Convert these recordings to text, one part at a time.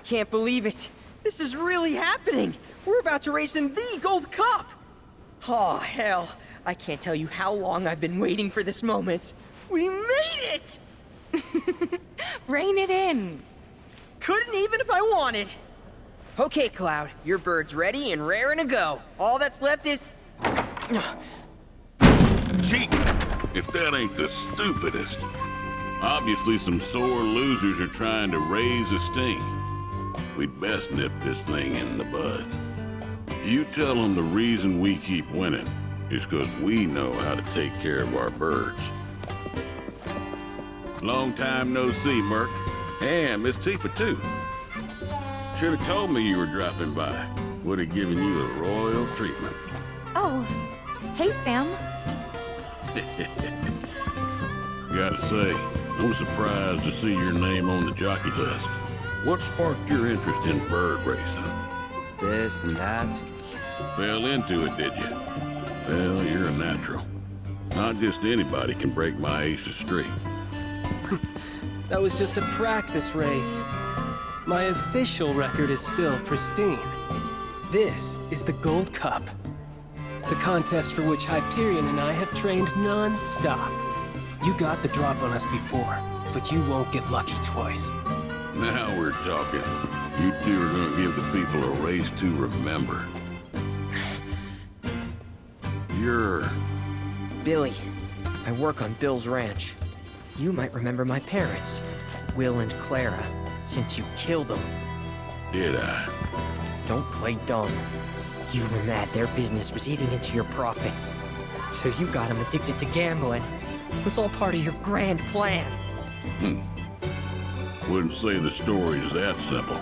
can't believe it. This is really happening. We're about to race in the Gold Cup. Oh, hell. I can't tell you how long I've been waiting for this moment. We made it! Rein it in. Couldn't even if I wanted. Okay, Cloud, your bird's ready and raring to go. All that's left is... Cheating, if that ain't the stupidest. Obviously some sore losers are trying to raise a stink. We'd best nip this thing in the bud. You tell them the reason we keep winning is because we know how to take care of our birds. Long time no see, Merc. And Miss Tifa, too. Should have told me you were dropping by. Would have given you a royal treatment. Oh, hey, Sam. Gotta say, I'm surprised to see your name on the jockey list. What sparked your interest in bird racing? This and that. Fell into it, did you? Well, you're a natural. Not just anybody can break my ace of streak. That was just a practice race. My official record is still pristine. This is the Gold Cup. The contest for which Hyperion and I have trained non-stop. You got the drop on us before, but you won't get lucky twice. Now we're talking. You two are gonna give the people a race to remember. You're... Billy. I work on Bill's ranch. You might remember my parents, Will and Clara, since you killed them. Did I? Don't play dumb. You were mad their business was eating into your profits. So you got them addicted to gambling. It was all part of your grand plan. Wouldn't say the story is that simple.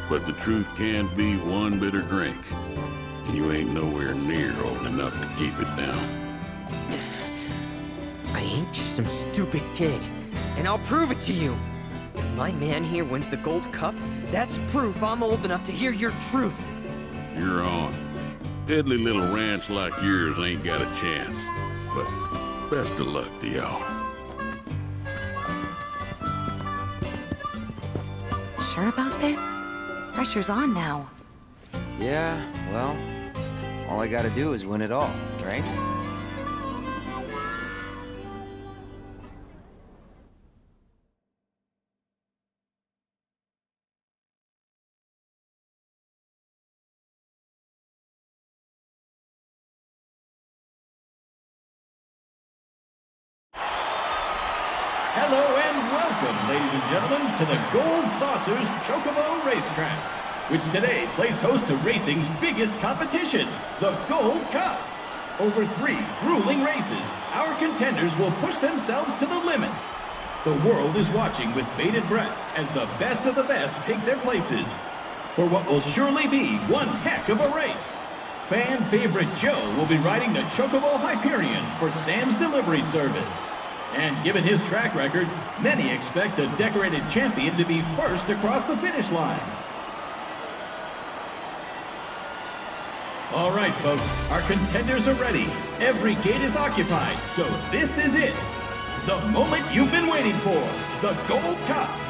But the truth can be one bitter drink. And you ain't nowhere near old enough to keep it down. I ain't just some stupid kid. And I'll prove it to you. If my man here wins the Gold Cup, that's proof I'm old enough to hear your truth. You're on. Piddly little ranch like yours ain't got a chance. But best of luck to y'all. Sure about this? Pressure's on now. Yeah, well, all I gotta do is win it all, right? Hello and welcome, ladies and gentlemen, to the Gold Saucers Chocobo Racetrack, which today plays host to racing's biggest competition, the Gold Cup. Over 3 grueling races, our contenders will push themselves to the limit. The world is watching with bated breath as the best of the best take their places for what will surely be one heck of a race. Fan favorite Joe will be riding the Chocobo Hyperion for Sam's delivery service. And given his track record, many expect the decorated champion to be first across the finish line. All right, folks, our contenders are ready. Every gate is occupied, so this is it. The moment you've been waiting for, the Gold Cup.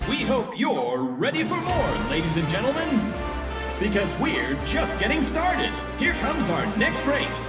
We hope you're ready for more, ladies and gentlemen. Because we're just getting started. Here comes our next race.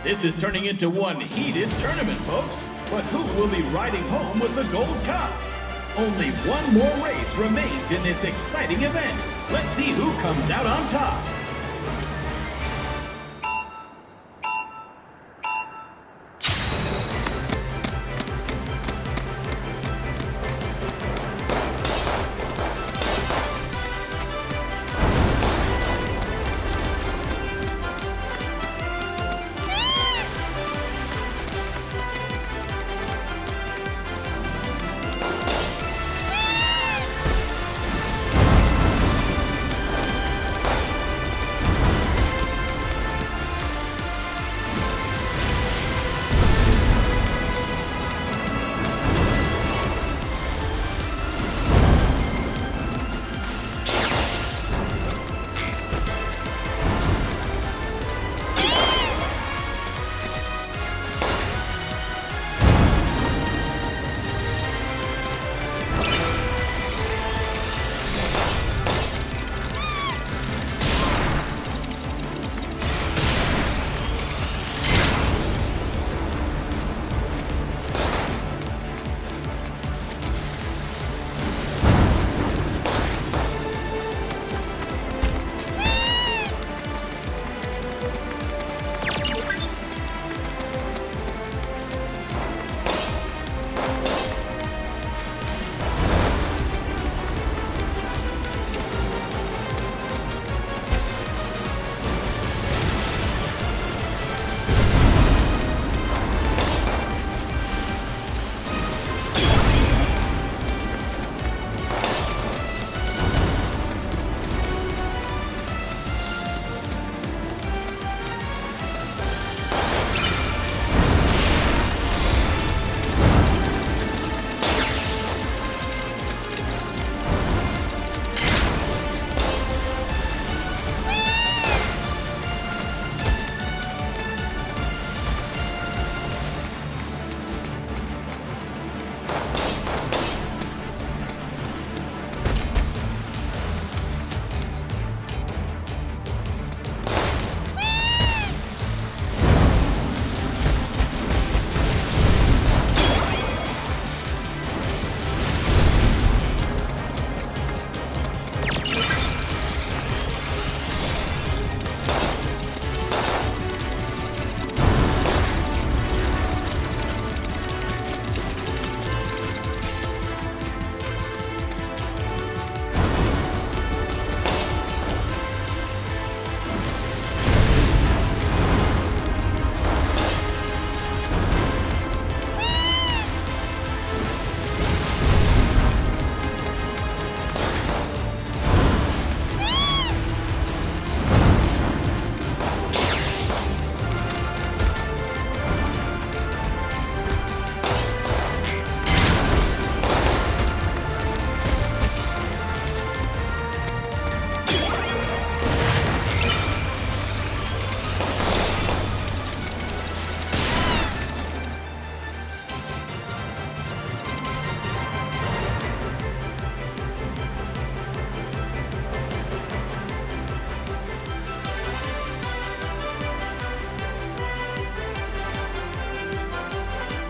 This is turning into one heated tournament, folks. But who will be riding home with the Gold Cup? Only one more race remains in this exciting event. Let's see who comes out on top.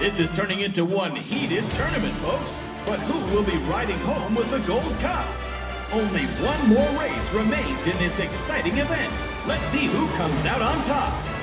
This is turning into one heated tournament, folks. But who will be riding home with the Gold Cup? Only one more race remains in this exciting event. Let's see who comes out on top.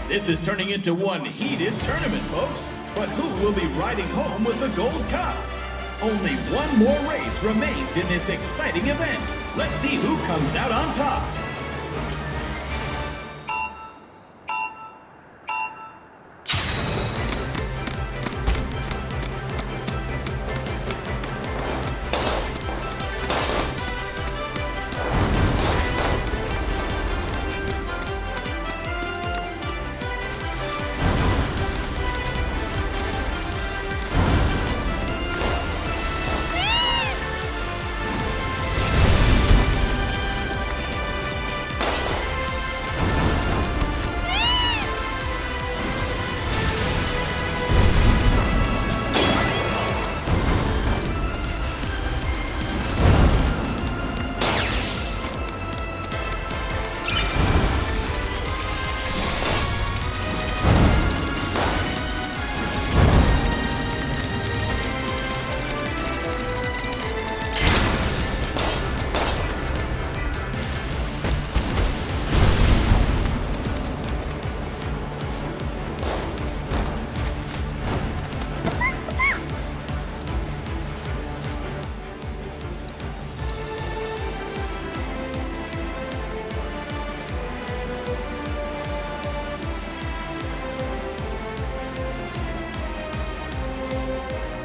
This is turning into one heated tournament, folks. But who will be riding home with the Gold Cup? Only one more race remains in this exciting event. Let's see who comes out on top.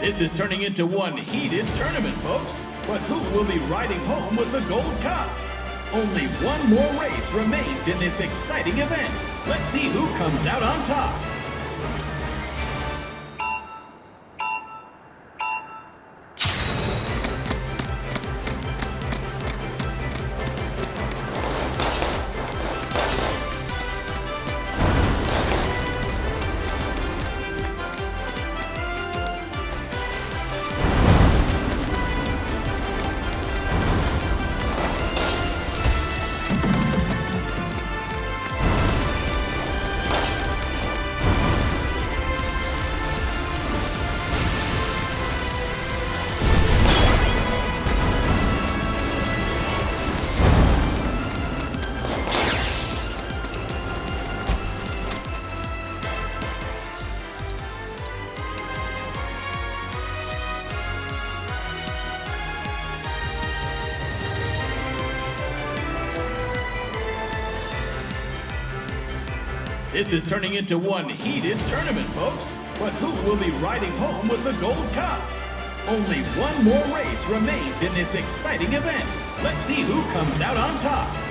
This is turning into one heated tournament, folks. But who will be riding home with the Gold Cup? Only one more race remains in this exciting event. Let's see who comes out on top. This is turning into one heated tournament, folks. But who will be riding home with the Gold Cup? Only one more race remains in this exciting event. Let's see who comes out on top.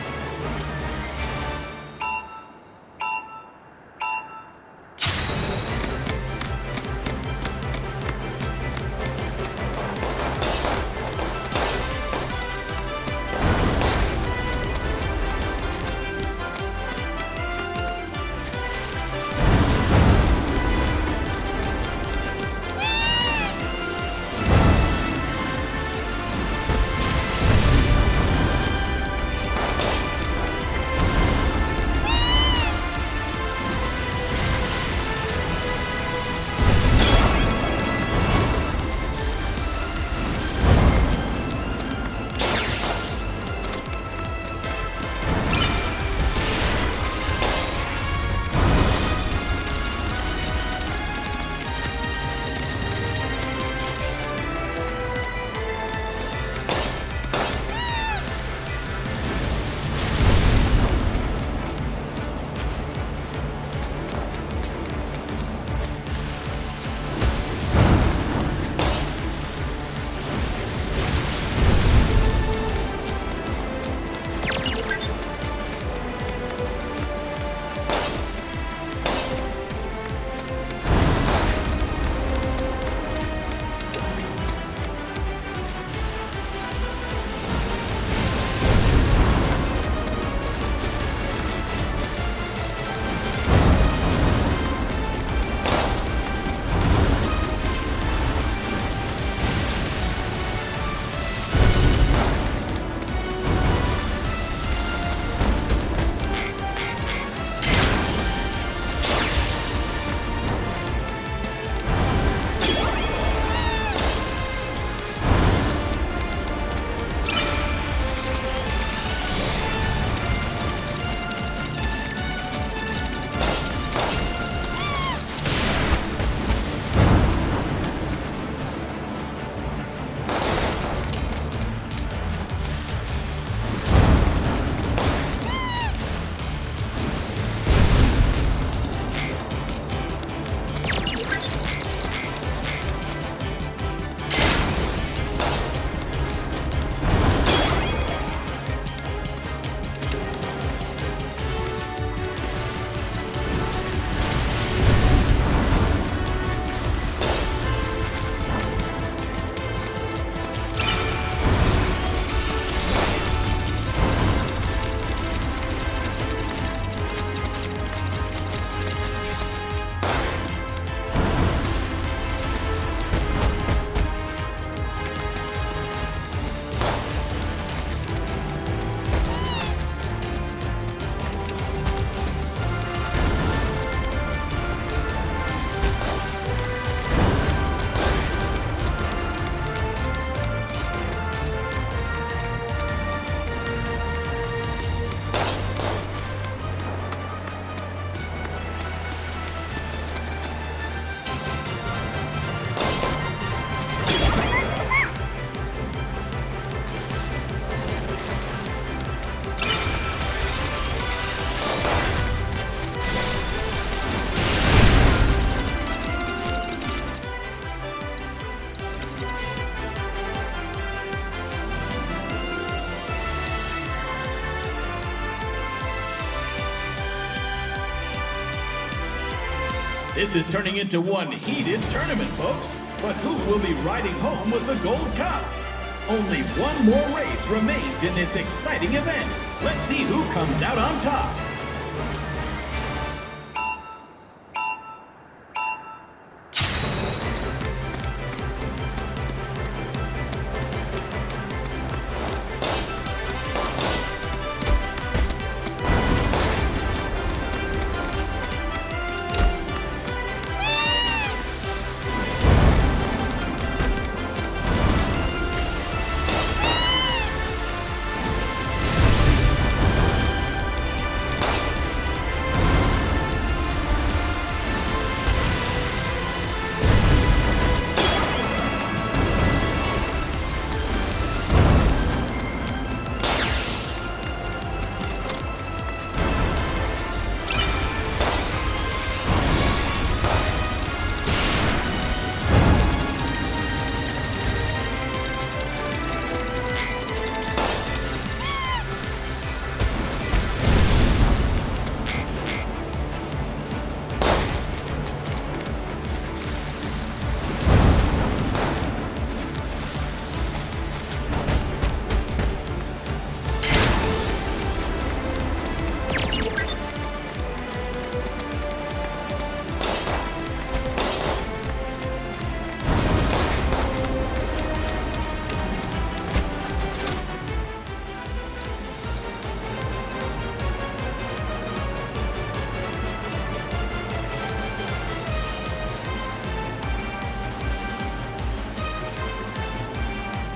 This is turning into one heated tournament, folks. But who will be riding home with the Gold Cup? Only one more race remains in this exciting event. Let's see who comes out on top.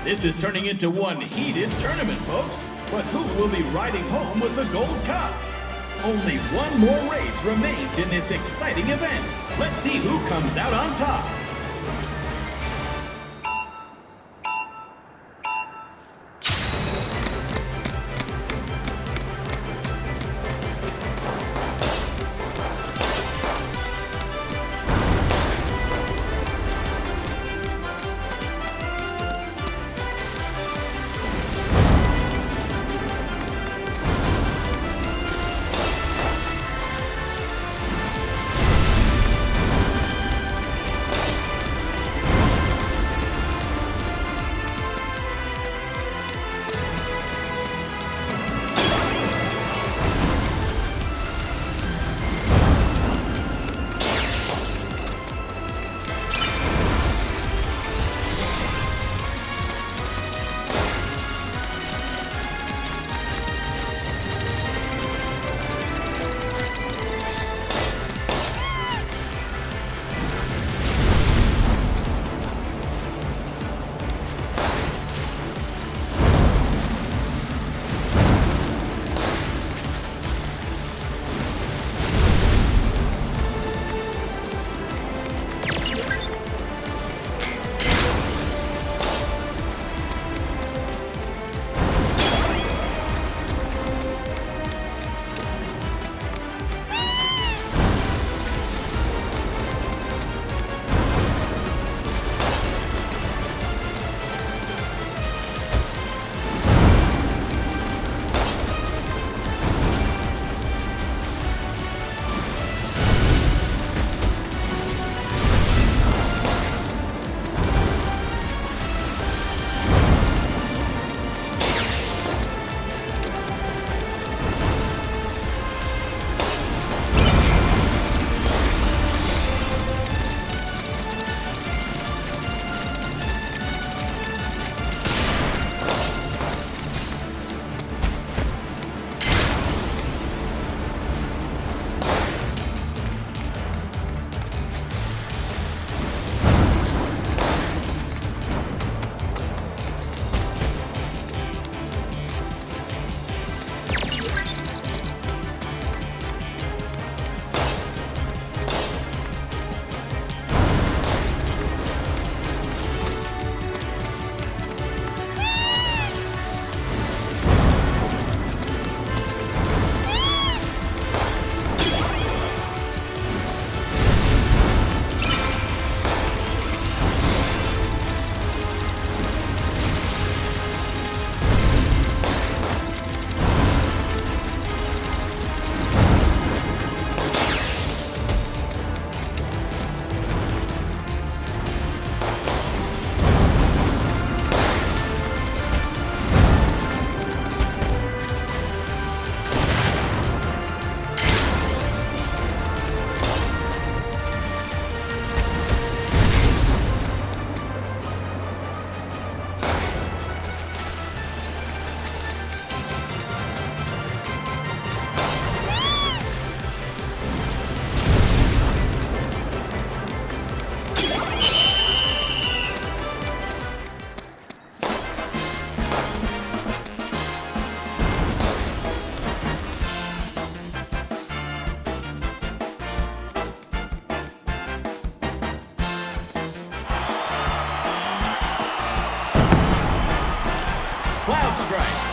This is turning into one heated tournament, folks. But who will be riding home with the Gold Cup? Only one more race remains in this exciting event. Let's see who comes out on top.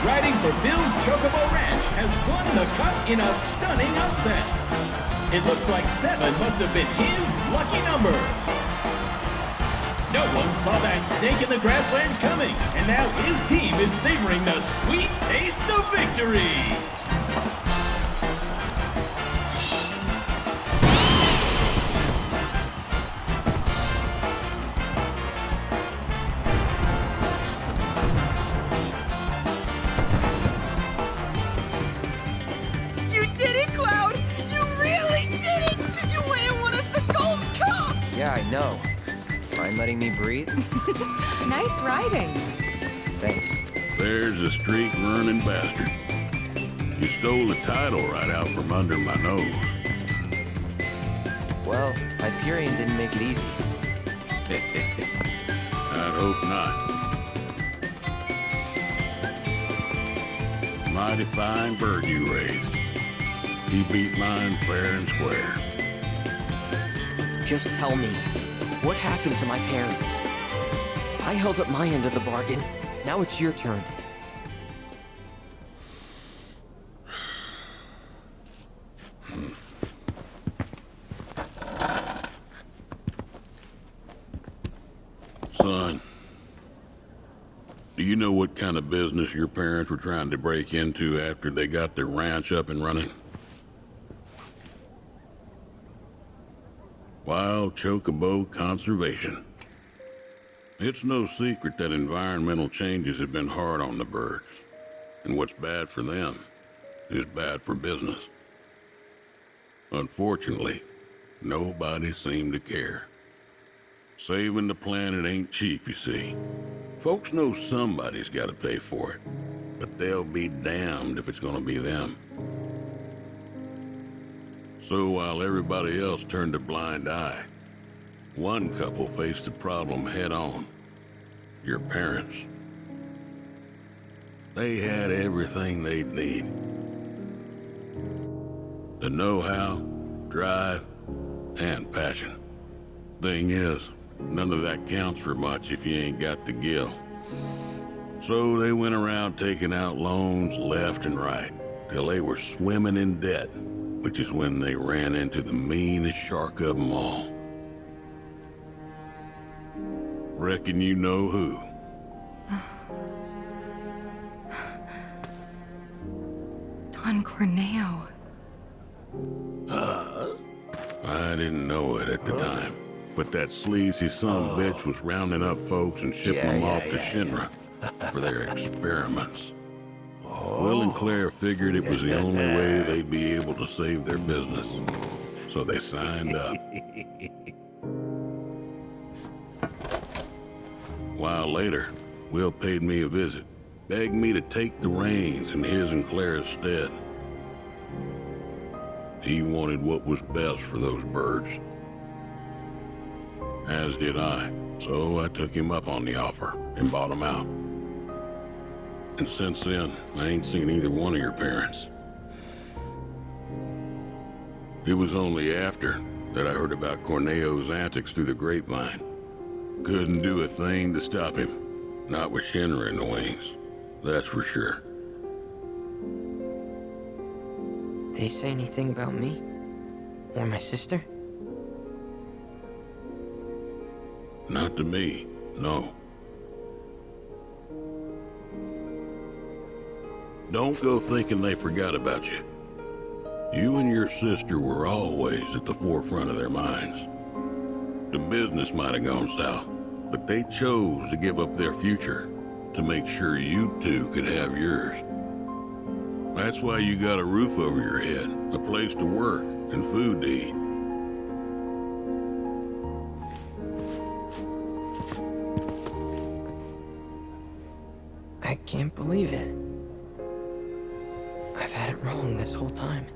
riding for Bill's Chocobo Ranch, has won the cup in a stunning upset. It looks like 7 must have been his lucky number. No one saw that snake in the grasslands coming, and now his team is savoring the sweet taste of victory. You did it, Cloud! You really did it! You went and won us the Gold Cup! Yeah, I know. Mind letting me breathe? Nice riding. Thanks. There's a streak-running bastard. You stole the title right out from under my nose. Well, Hyperion didn't make it easy. I'd hope not. Mighty fine bird you raised. He beat mine fair and square. Just tell me, what happened to my parents? I held up my end of the bargain. Now it's your turn. Son, do you know what kind of business your parents were trying to break into after they got their ranch up and running? Wild Chocobo conservation. It's no secret that environmental changes have been hard on the birds, and what's bad for them is bad for business. Unfortunately, nobody seemed to care. Saving the planet ain't cheap, you see. Folks know somebody's got to pay for it, but they'll be damned if it's gonna be them. So while everybody else turned a blind eye, one couple faced the problem head on. Your parents. They had everything they'd need. The know-how, drive, and passion. Thing is, none of that counts for much if you ain't got the gill. So they went around taking out loans left and right, till they were swimming in debt, which is when they ran into the meanest shark of them all. Reckon you know who. Don Corneo. I didn't know it at the time, but that sleazy bitch was rounding up folks and shipping them off to Shinra for their experiments. Will and Claire figured it was the only way they'd be able to save their business, so they signed up. A while later, Will paid me a visit, begged me to take the reins in his and Claire's stead. He wanted what was best for those birds. As did I, so I took him up on the offer and bought him out. And since then, I ain't seen either one of your parents. It was only after that I heard about Corneo's antics through the grapevine. Couldn't do a thing to stop him. Not with Shinra in the wings, that's for sure. They say anything about me? Or my sister? Not to me, no. Don't go thinking they forgot about you. You and your sister were always at the forefront of their minds. The business might have gone south, but they chose to give up their future to make sure you two could have yours. That's why you got a roof over your head, a place to work, and food to eat. I can't believe it. I've had it wrong this whole time.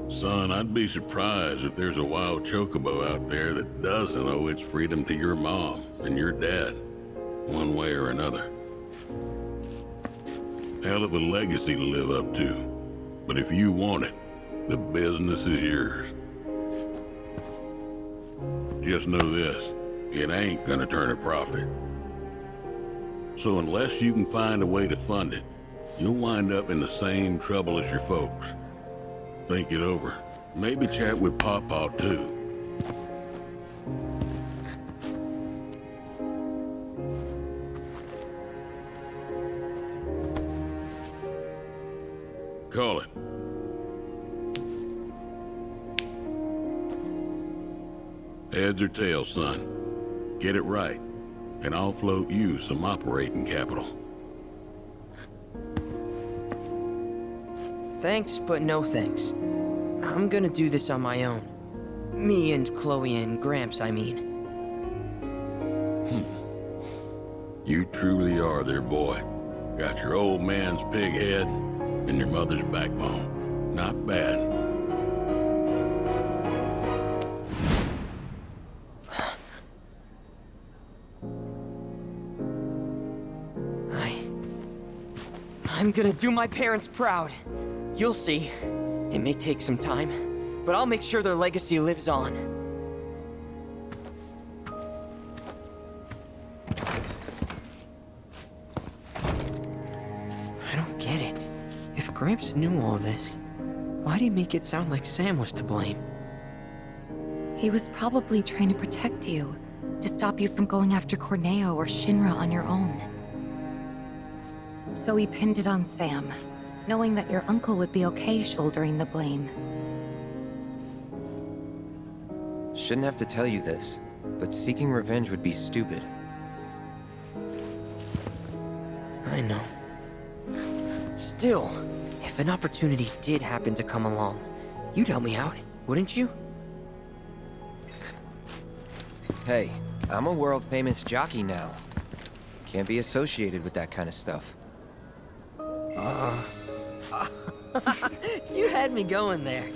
Son, I'd be surprised if there's a wild chocobo out there that doesn't owe its freedom to your mom and your dad, one way or another. Hell of a legacy to live up to, but if you want it, the business is yours. Just know this, it ain't gonna turn a profit. So unless you can find a way to fund it, you'll wind up in the same trouble as your folks. Think it over. Maybe chat with Pawpaw too. Call it. Heads or tails, son. Get it right, and I'll float you some operating capital. Thanks, but no thanks. I'm gonna do this on my own. Me and Chloe and Gramps, I mean. You truly are their boy. Got your old man's pig head and your mother's backbone. Not bad. I'm gonna do my parents proud. You'll see. It may take some time, but I'll make sure their legacy lives on. I don't get it. If Gramps knew all this, why'd he make it sound like Sam was to blame? He was probably trying to protect you, to stop you from going after Corneo or Shinra on your own. So he pinned it on Sam, knowing that your uncle would be okay shouldering the blame. Shouldn't have to tell you this, but seeking revenge would be stupid. I know. Still, if an opportunity did happen to come along, you'd help me out, wouldn't you? Hey, I'm a world-famous jockey now. Can't be associated with that kind of stuff. You had me going there.